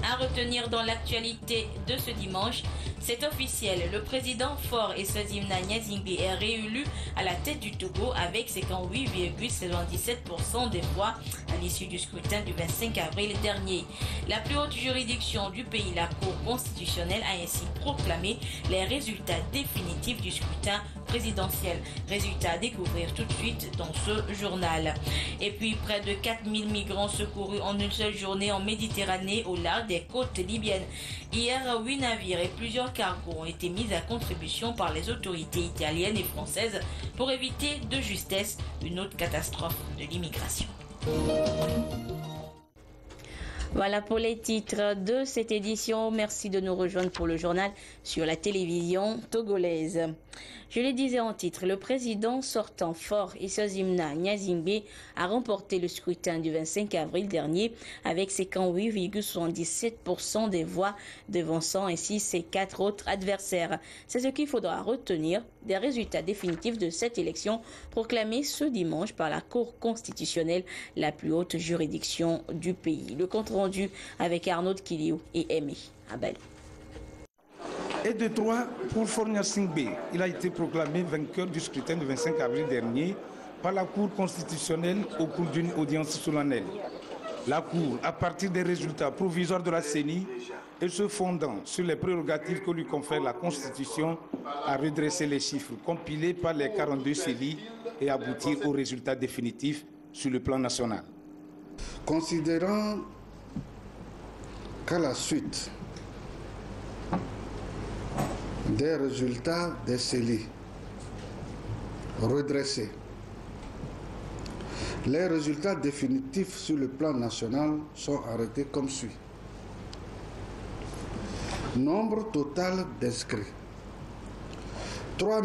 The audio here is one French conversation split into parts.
À retenir dans l'actualité de ce dimanche, c'est officiel, le président Faure Eswazimna Gnazingbe est réélu à la tête du Togo avec 58,77% des voix à l'issue du scrutin du 25 avril dernier. La plus haute juridiction du pays, la Cour constitutionnelle, a ainsi proclamé les résultats définitifs du scrutin présidentiel. Résultats à découvrir tout de suite dans ce journal. Et puis près de 4000 migrants secourus en une seule journée en Méditerranée au large des côtes libyennes. Hier, 8 navires et plusieurs cargos ont été mis à contribution par les autorités italiennes et françaises pour éviter de justesse une autre catastrophe de l'immigration. Voilà pour les titres de cette édition. Merci de nous rejoindre pour le journal sur la télévision togolaise. Je le disais en titre, le président sortant Faure Eswazimna Gnazingbe a remporté le scrutin du 25 avril dernier avec 58,77% des voix, devançant ainsi ses 4 autres adversaires. C'est ce qu'il faudra retenir des résultats définitifs de cette élection proclamée ce dimanche par la Cour constitutionnelle, la plus haute juridiction du pays. Le compte rendu avec Arnaud Kiliou et Aimé Abel. Et de 3 pour Faure Gnazingbe. Il a été proclamé vainqueur du scrutin du 25 avril dernier par la Cour constitutionnelle au cours d'une audience solennelle. La Cour, à partir des résultats provisoires de la CENI et se fondant sur les prérogatives que lui confère la Constitution, a redressé les chiffres compilés par les 42 CELI et aboutir aux résultats définitifs sur le plan national. Considérant qu'à la suite des résultats des CELI redressés, les résultats définitifs sur le plan national sont arrêtés comme suit. Nombre total d'inscrits 3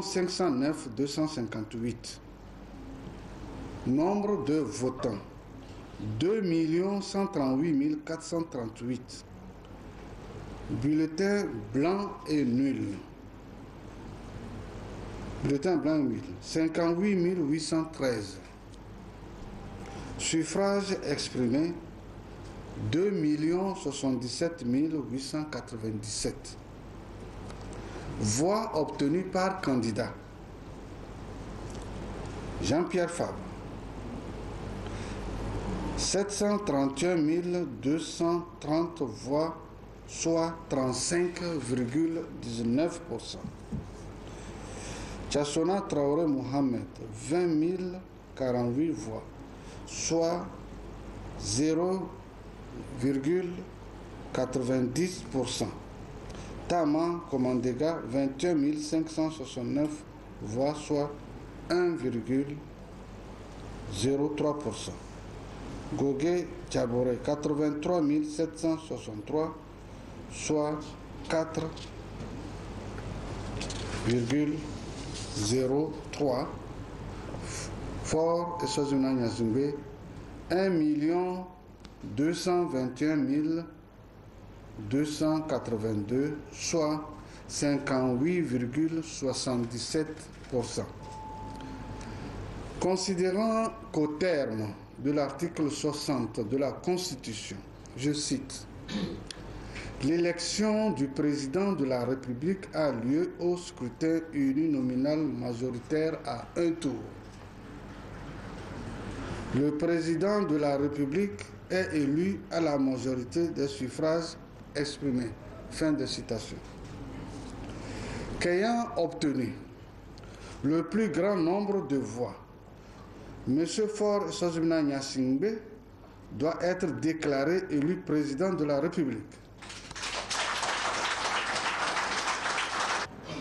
509 258. Nombre de votants 2 138 438. Bulletins blancs et nuls. Bulletins blancs et nuls. 58 813. Suffrages exprimés 2 077 897. Voix obtenues par candidat. Jean-Pierre Fabre 731 230 voix, soit 35,19%. Tchassona Traoré Mohamed 20 048 voix, soit 0,90%. Tama Komandega 21 569 voix, soit 1,03%. Gogué Tchaboré 83 763, soit 4,03%. Faure Eswazimna Gnazingbe 1 221 282, soit 58,77%. Considérant qu'au terme de l'article 60 de la Constitution, je cite, l'élection du président de la République a lieu au scrutin uninominal majoritaire à un tour. Le président de la République est élu à la majorité des suffrages exprimés. Fin de citation. Qu'ayant obtenu le plus grand nombre de voix, M. Faure Eswazimna Gnazingbe doit être déclaré élu président de la République.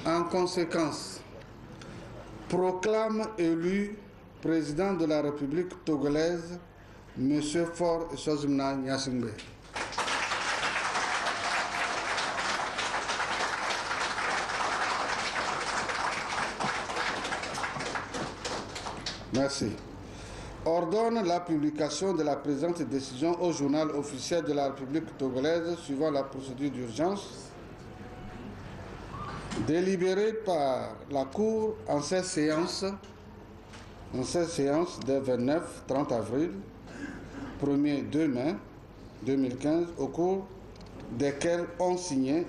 En conséquence, proclame élu président de la République togolaise M. Faure Eswazimna Gnazingbe. Merci. Ordonne la publication de la présente décision au journal officiel de la République togolaise suivant la procédure d'urgence délibérée par la Cour en cette séance des 29-30 avril, 1er 2 mai 2015, au cours desquels ont signé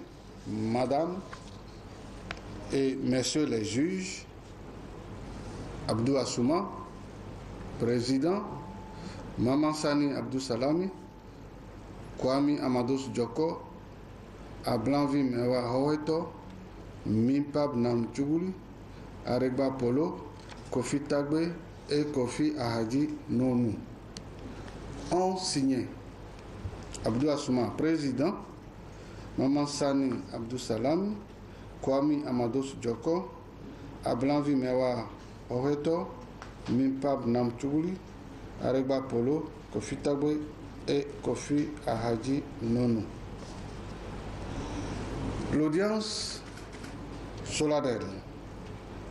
Madame et Messieurs les juges, Abdou Assouma, président, Maman Sani Abdou Salami, Kwame Amadou Djoko, Ablanvi Mewa Howeto, Mimpab Nam Tchougouli, Aregba Polo, Kofi Tagbe et Kofi Ahadi Nonou ont signé Abdou Assouma, président, Maman Sani Abdou Salami, Kwame Amadou Djoko, Ablanvi Mewa Howeto, Mimpab Nam Tchougouli, Aregba Polo, Kofi Tagbe et Kofi Ahadi Nonou. L'audience solennelle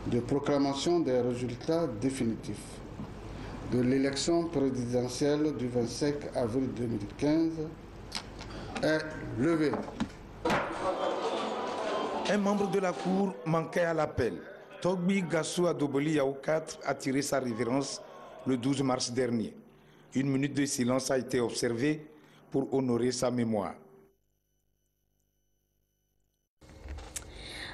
de proclamation des résultats définitifs de l'élection présidentielle du 25 avril 2015 est levée. Un membre de la Cour manquait à l'appel. Togbi Gassou Adoboli Yao 4 a tiré sa révérence le 12 mars dernier. Une minute de silence a été observée pour honorer sa mémoire.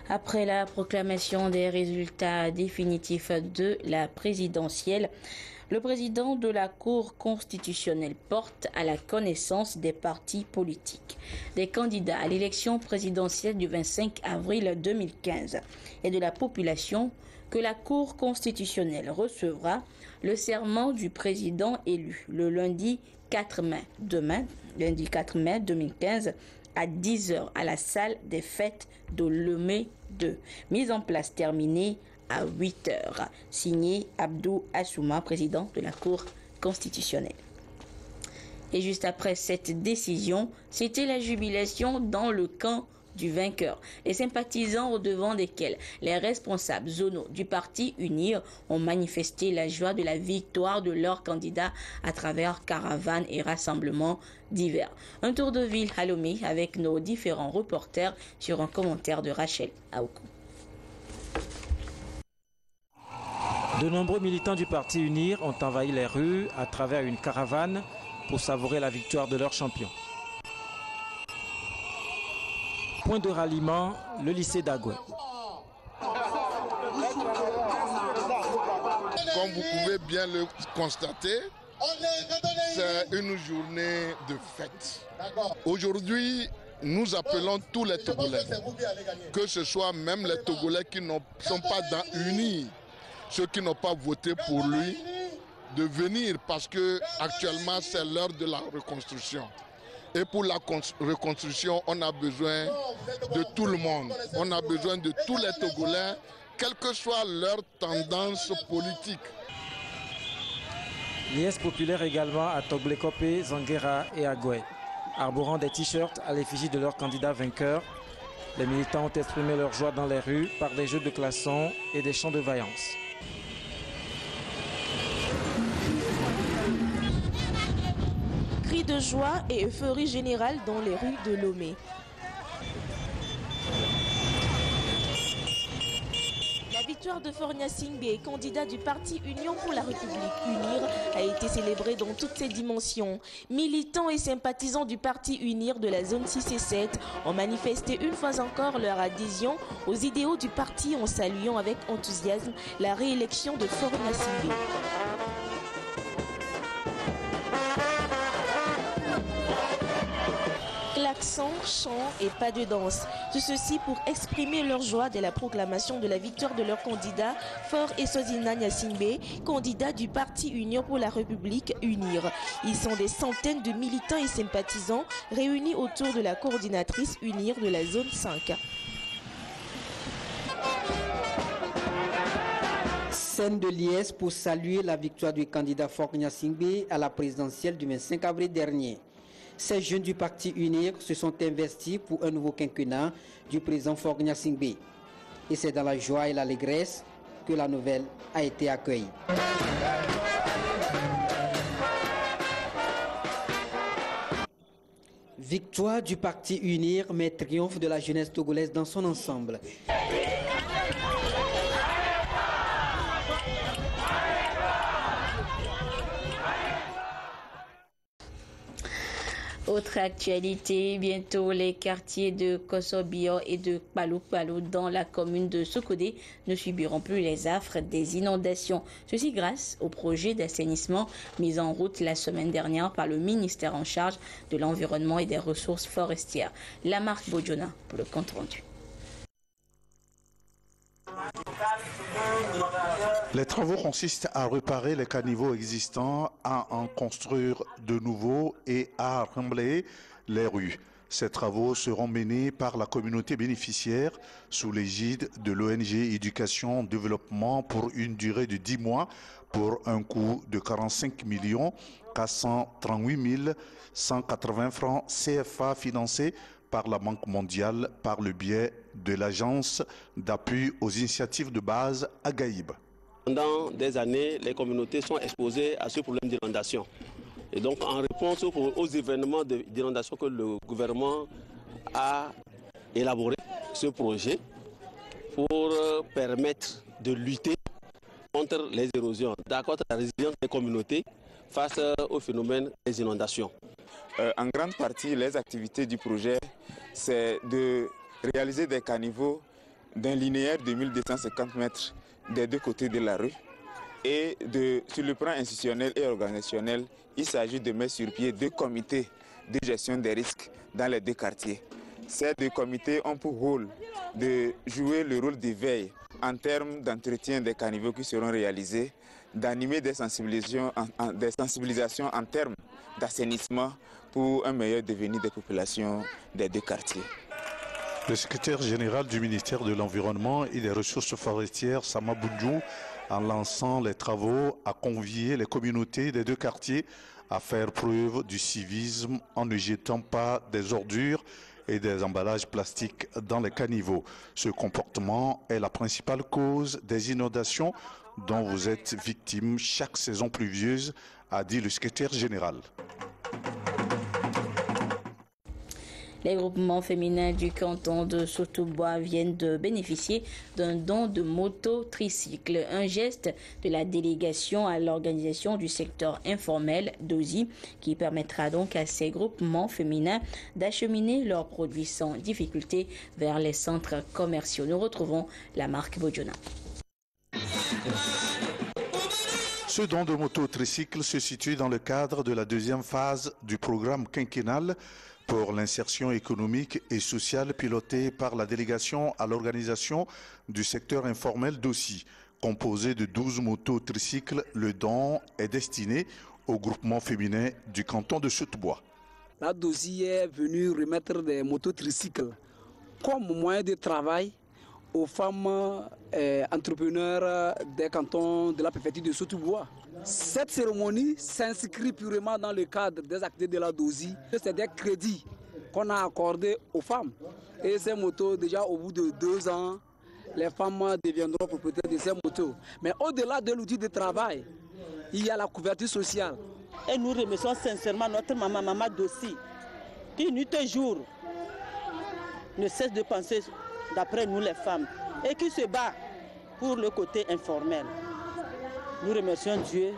Après la proclamation des résultats définitifs de la présidentielle, le président de la Cour constitutionnelle porte à la connaissance des partis politiques, des candidats à l'élection présidentielle du 25 avril 2015 et de la population que la Cour constitutionnelle recevra le serment du président élu le lundi 4 mai, lundi 4 mai 2015, à 10h à la salle des fêtes de Lomé 2. Mise en place terminée à 8h. Signé Abdou Assouma, président de la Cour constitutionnelle. Et juste après cette décision, c'était la jubilation dans le camp du vainqueur. Les sympathisants au devant desquels les responsables zonaux du parti UNIR ont manifesté la joie de la victoire de leurs candidats à travers caravanes et rassemblements divers. Un tour de ville à Lomé avec nos différents reporters sur un commentaire de Rachel Aoukou. De nombreux militants du parti UNIR ont envahi les rues à travers une caravane pour savourer la victoire de leur champion. Point de ralliement, le lycée d'Agoué. Comme vous pouvez bien le constater, c'est une journée de fête. Aujourd'hui, nous appelons tous les Togolais, que ce soit même les Togolais qui ne sont pas unis, ceux qui n'ont pas voté pour lui, de venir parce que actuellement c'est l'heure de la reconstruction. Et pour la reconstruction, on a besoin de tout le monde. On a besoin de tous les Togolais, quelle que soit leur tendance politique. Liesse populaire également à Togblekopé, Zanguera et Agoué. Arborant des t-shirts à l'effigie de leur candidat vainqueur, les militants ont exprimé leur joie dans les rues par des jeux de klaxons et des chants de vaillance. Cris de joie et euphorie générale dans les rues de Lomé. La victoire de Fornia Singbe, candidat du parti Union pour la République UNIR, a été célébrée dans toutes ses dimensions. Militants et sympathisants du parti UNIR de la zone 6 et 7 ont manifesté une fois encore leur adhésion aux idéaux du parti en saluant avec enthousiasme la réélection de Fornia Singbe. Klaxons, chants et pas de danse. Tout ceci pour exprimer leur joie de la proclamation de la victoire de leur candidat, Fort Eswazina Nyasingbe, candidat du parti Union pour la République UNIR. Ils sont des centaines de militants et sympathisants réunis autour de la coordinatrice UNIR de la zone 5. Scène de liesse pour saluer la victoire du candidat Fort Nyasingbe à la présidentielle du 25 avril dernier. Ces jeunes du parti UNIR se sont investis pour un nouveau quinquennat du président Fort Nyasingbe. Et c'est dans la joie et l'allégresse que la nouvelle a été accueillie. Victoire du parti UNIR, mais triomphe de la jeunesse togolaise dans son ensemble. Autre actualité, bientôt les quartiers de Kosobio et de Kpalu dans la commune de Sokodé ne subiront plus les affres des inondations. Ceci grâce au projet d'assainissement mis en route la semaine dernière par le ministère en charge de l'environnement et des ressources forestières. Lamarck Bodjona pour le compte rendu. Les travaux consistent à réparer les caniveaux existants, à en construire de nouveaux et à remblayer les rues. Ces travaux seront menés par la communauté bénéficiaire sous l'égide de l'ONG Éducation Développement pour une durée de 10 mois pour un coût de 45 438 180 francs CFA financés par la Banque mondiale par le biais de l'Agence d'appui aux initiatives de base Agaïb. Pendant des années, les communautés sont exposées à ce problème d'inondation. Et donc, en réponse aux événements d'inondation que le gouvernement a élaboré ce projet pour permettre de lutter contre les érosions, d'accroître la résilience des communautés face au phénomène des inondations. En grande partie, les activités du projet, c'est de réaliser des caniveaux d'un linéaire de 1250 mètres des deux côtés de la rue. Et sur le plan institutionnel et organisationnel, il s'agit de mettre sur pied 2 comités de gestion des risques dans les 2 quartiers. Ces 2 comités ont pour rôle de jouer le rôle d'éveil en termes d'entretien des caniveaux qui seront réalisés, d'animer des sensibilisations en termes d'assainissement pour un meilleur devenir des populations des 2 quartiers. Le secrétaire général du ministère de l'Environnement et des Ressources forestières, Sama Boudjou, en lançant les travaux, a convié les communautés des 2 quartiers à faire preuve du civisme en ne jetant pas des ordures et des emballages plastiques dans les caniveaux. Ce comportement est la principale cause des inondations dont vous êtes victime chaque saison pluvieuse, a dit le secrétaire général. Les groupements féminins du canton de Sotobois viennent de bénéficier d'un don de moto-tricycle, un geste de la délégation à l'organisation du secteur informel d'OSI qui permettra donc à ces groupements féminins d'acheminer leurs produits sans difficulté vers les centres commerciaux. Nous retrouvons Lamarck Bodjona. Ce don de moto-tricycle se situe dans le cadre de la 2e phase du programme quinquennal pour l'insertion économique et sociale pilotée par la délégation à l'organisation du secteur informel d'OSI. Composé de 12 motos-tricycles, le don est destiné au groupement féminin du canton de Sotobois. La DOSI est venue remettre des mototricycles comme moyen de travail aux femmes entrepreneurs des cantons de la préfecture de Sotobois. Cette cérémonie s'inscrit purement dans le cadre des activités de la DOSI. C'est des crédits qu'on a accordés aux femmes. Et ces motos, déjà au bout de 2 ans, les femmes deviendront propriétaires de ces motos. Mais au-delà de l'outil de travail, il y a la couverture sociale. Et nous remercions sincèrement notre maman Dossi, qui nuit et jour ne cesse de penser d'après nous les femmes et qui se bat pour le côté informel. Nous remercions Dieu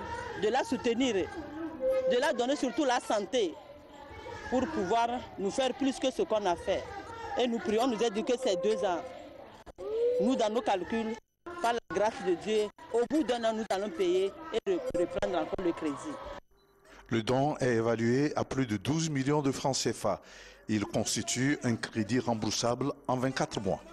de la soutenir, de la donner surtout la santé pour pouvoir nous faire plus que ce qu'on a fait. Et nous prions, nous éduquer ces 2 ans. Nous, dans nos calculs, par la grâce de Dieu, au bout d'1 an, nous allons payer et reprendre encore le crédit. Le don est évalué à plus de 12 millions de francs CFA. Il constitue un crédit remboursable en 24 mois.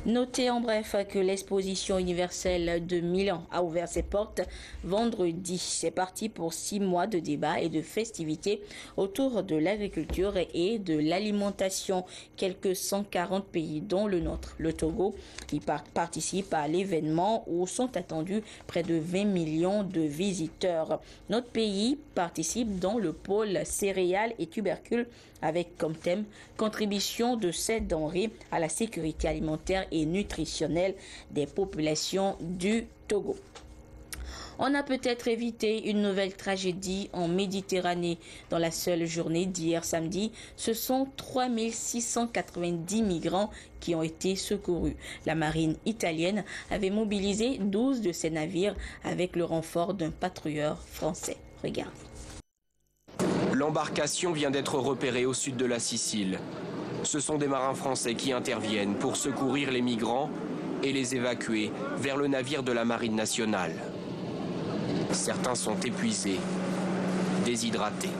Notez en bref que l'exposition universelle de Milan a ouvert ses portes vendredi. C'est parti pour 6 mois de débats et de festivités autour de l'agriculture et de l'alimentation. Quelques 140 pays, dont le nôtre, le Togo, y participent à l'événement où sont attendus près de 20 millions de visiteurs. Notre pays participe dans le pôle céréales et tubercules avec comme thème contribution de ces denrées à la sécurité alimentaire et nutritionnelle des populations du Togo. On a peut-être évité une nouvelle tragédie en Méditerranée. Dans la seule journée d'hier samedi, ce sont 3690 migrants qui ont été secourus. La marine italienne avait mobilisé 12 de ses navires avec le renfort d'un patrouilleur français. Regarde. L'embarcation vient d'être repérée au sud de la Sicile. Ce sont des marins français qui interviennent pour secourir les migrants et les évacuer vers le navire de la Marine nationale. Certains sont épuisés, déshydratés.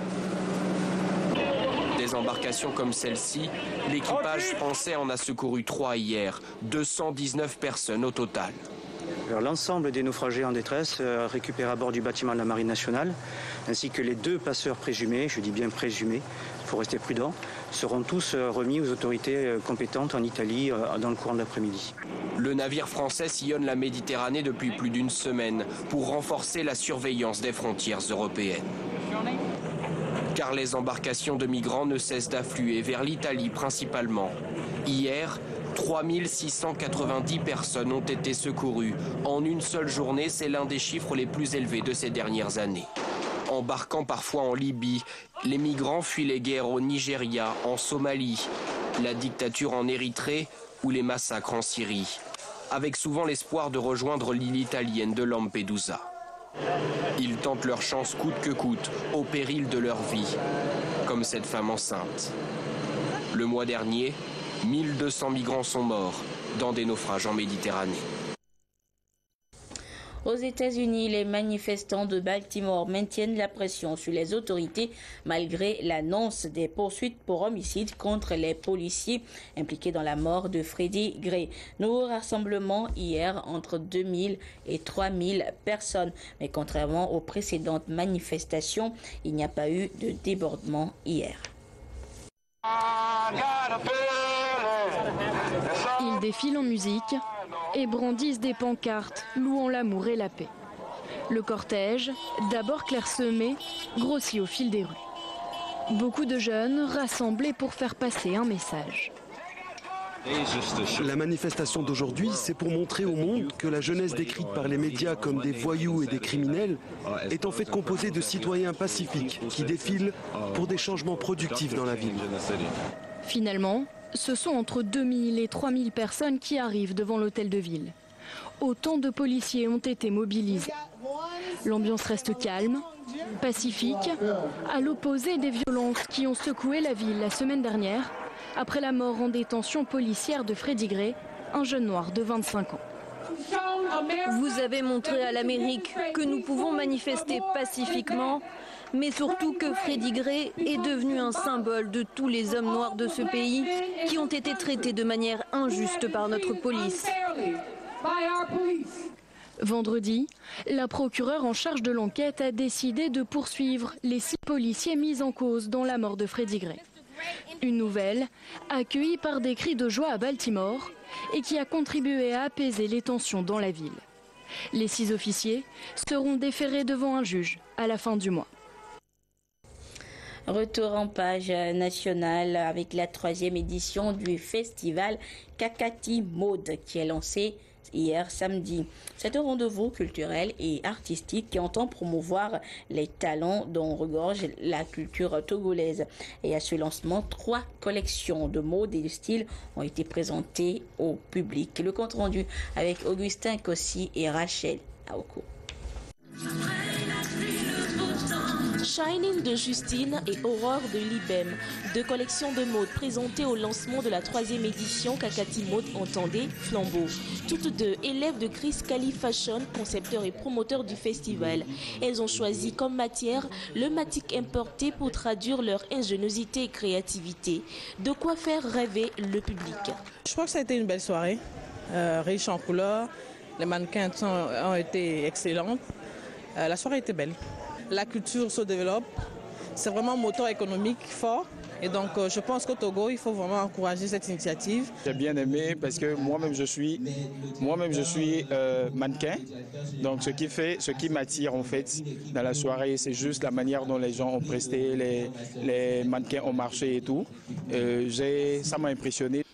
Des embarcations comme celle-ci, l'équipage français en a secouru 3 hier, 219 personnes au total. L'ensemble des naufragés en détresse récupérés à bord du bâtiment de la Marine nationale, ainsi que les 2 passeurs présumés, je dis bien présumés, il faut rester prudent, seront tous remis aux autorités compétentes en Italie dans le courant de l'après-midi. Le navire français sillonne la Méditerranée depuis plus d'1 semaine pour renforcer la surveillance des frontières européennes. Car les embarcations de migrants ne cessent d'affluer vers l'Italie principalement. Hier, 3690 personnes ont été secourues. En une seule journée, c'est l'un des chiffres les plus élevés de ces dernières années. Embarquant parfois en Libye, les migrants fuient les guerres au Nigeria, en Somalie, la dictature en Érythrée ou les massacres en Syrie, avec souvent l'espoir de rejoindre l'île italienne de Lampedusa. Ils tentent leur chance coûte que coûte, au péril de leur vie, comme cette femme enceinte. Le mois dernier, 1200 migrants sont morts dans des naufrages en Méditerranée. Aux États-Unis, les manifestants de Baltimore maintiennent la pression sur les autorités malgré l'annonce des poursuites pour homicide contre les policiers impliqués dans la mort de Freddie Gray. Nouveau rassemblement hier entre 2000 et 3000 personnes. Mais contrairement aux précédentes manifestations, il n'y a pas eu de débordement hier. Ils défilent en musique et brandissent des pancartes louant l'amour et la paix. Le cortège, d'abord clairsemé, grossit au fil des rues. Beaucoup de jeunes rassemblés pour faire passer un message. La manifestation d'aujourd'hui, c'est pour montrer au monde que la jeunesse décrite par les médias comme des voyous et des criminels est en fait composée de citoyens pacifiques qui défilent pour des changements productifs dans la ville. Finalement, ce sont entre 2000 et 3000 personnes qui arrivent devant l'hôtel de ville. Autant de policiers ont été mobilisés. L'ambiance reste calme, pacifique, à l'opposé des violences qui ont secoué la ville la semaine dernière, après la mort en détention policière de Freddie Gray, un jeune noir de 25 ans. Vous avez montré à l'Amérique que nous pouvons manifester pacifiquement, mais surtout que Freddie Gray est devenu un symbole de tous les hommes noirs de ce pays qui ont été traités de manière injuste par notre police. Vendredi, la procureure en charge de l'enquête a décidé de poursuivre les 6 policiers mis en cause dans la mort de Freddie Gray. Une nouvelle accueillie par des cris de joie à Baltimore et qui a contribué à apaiser les tensions dans la ville. Les 6 officiers seront déférés devant un juge à la fin du mois. Retour en page nationale avec la 3e édition du festival Kakati Mode qui est lancé hier samedi. C'est un rendez-vous culturel et artistique qui entend promouvoir les talents dont regorge la culture togolaise. Et à ce lancement, 3 collections de mode et de style ont été présentées au public. Le compte rendu avec Augustin Kossi et Rachel Aoko. Shining de Justine et Aurore de Libem, 2 collections de mode présentées au lancement de la 3e édition Kakati Mode Entendez Flambeau. Toutes 2 élèves de Chris Cali Fashion, concepteur et promoteur du festival. Elles ont choisi comme matière le matic importé pour traduire leur ingéniosité et créativité. De quoi faire rêver le public. Je crois que ça a été une belle soirée, riche en couleurs. Les mannequins ont été excellents. La soirée était belle. La culture se développe, c'est vraiment un moteur économique fort et donc je pense qu'au Togo, il faut vraiment encourager cette initiative. J'ai bien aimé parce que moi-même je suis mannequin, donc ce qui m'attire en fait dans la soirée, c'est juste la manière dont les gens ont presté, les mannequins ont marché et tout. Ça m'a impressionné.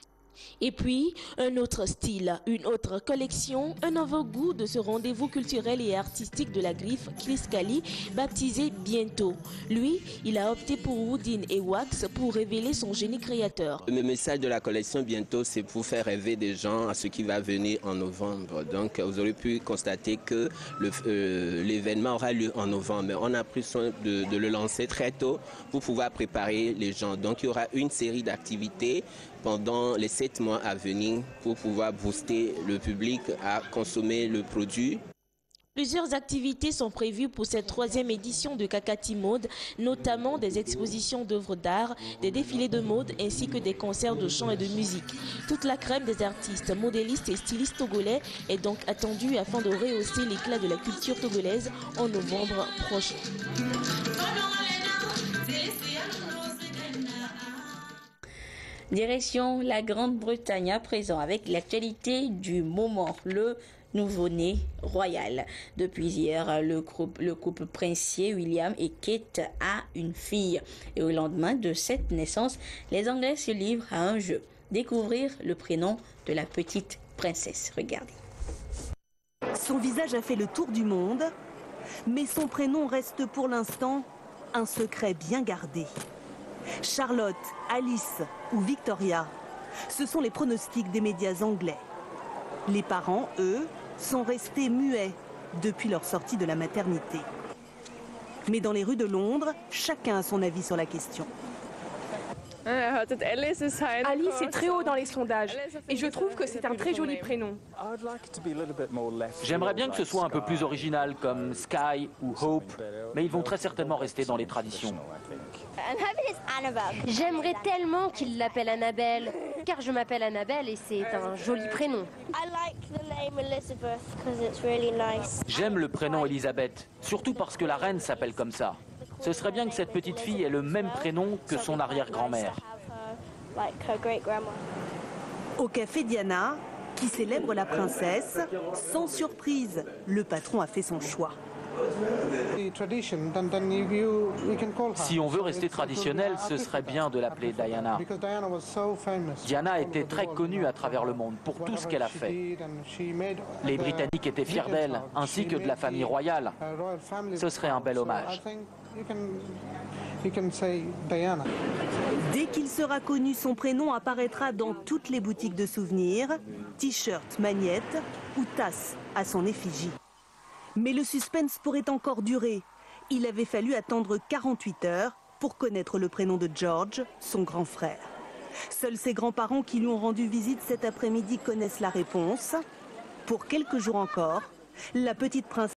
Et puis, un autre style, une autre collection, un nouveau goût de ce rendez-vous culturel et artistique de la griffe Chris Kali, baptisé Bientôt. Lui, il a opté pour Woodin et Wax pour révéler son génie créateur. Le message de la collection Bientôt, c'est pour faire rêver des gens à ce qui va venir en novembre. Donc, vous aurez pu constater que l'événement aura lieu en novembre. Mais on a pris soin de le lancer très tôt pour pouvoir préparer les gens. Donc, il y aura une série d'activités pendant les 7 mois à venir pour pouvoir booster le public à consommer le produit. Plusieurs activités sont prévues pour cette 3e édition de Kakati Mode, notamment des expositions d'œuvres d'art, des défilés de mode ainsi que des concerts de chant et de musique. Toute la crème des artistes, modélistes et stylistes togolais est donc attendue afin de rehausser l'éclat de la culture togolaise en novembre prochain. Direction la Grande-Bretagne à présent avec l'actualité du moment, le nouveau-né royal. Depuis hier, le couple princier William et Kate a une fille. Et au lendemain de cette naissance, les Anglais se livrent à un jeu. Découvrir le prénom de la petite princesse. Regardez. Son visage a fait le tour du monde, mais son prénom reste pour l'instant un secret bien gardé. Charlotte, Alice ou Victoria, ce sont les pronostics des médias anglais. Les parents, eux, sont restés muets depuis leur sortie de la maternité. Mais dans les rues de Londres, chacun a son avis sur la question. Alice est très haut dans les sondages et je trouve que c'est un très joli prénom. J'aimerais bien que ce soit un peu plus original comme Sky ou Hope, mais ils vont très certainement rester dans les traditions. J'aimerais tellement qu'il l'appelle Annabelle, car je m'appelle Annabelle et c'est un joli prénom. J'aime le prénom Elisabeth, surtout parce que la reine s'appelle comme ça. Ce serait bien que cette petite fille ait le même prénom que son arrière-grand-mère. Au café Diana, qui célèbre la princesse, sans surprise, le patron a fait son choix. Si on veut rester traditionnel, ce serait bien de l'appeler Diana. Diana était très connue à travers le monde pour tout ce qu'elle a fait. Les Britanniques étaient fiers d'elle, ainsi que de la famille royale. Ce serait un bel hommage. Dès qu'il sera connu, son prénom apparaîtra dans toutes les boutiques de souvenirs, t-shirts, magnettes ou tasses à son effigie. Mais le suspense pourrait encore durer. Il avait fallu attendre 48 heures pour connaître le prénom de George, son grand frère. Seuls ses grands-parents qui lui ont rendu visite cet après-midi connaissent la réponse. Pour quelques jours encore, la petite princesse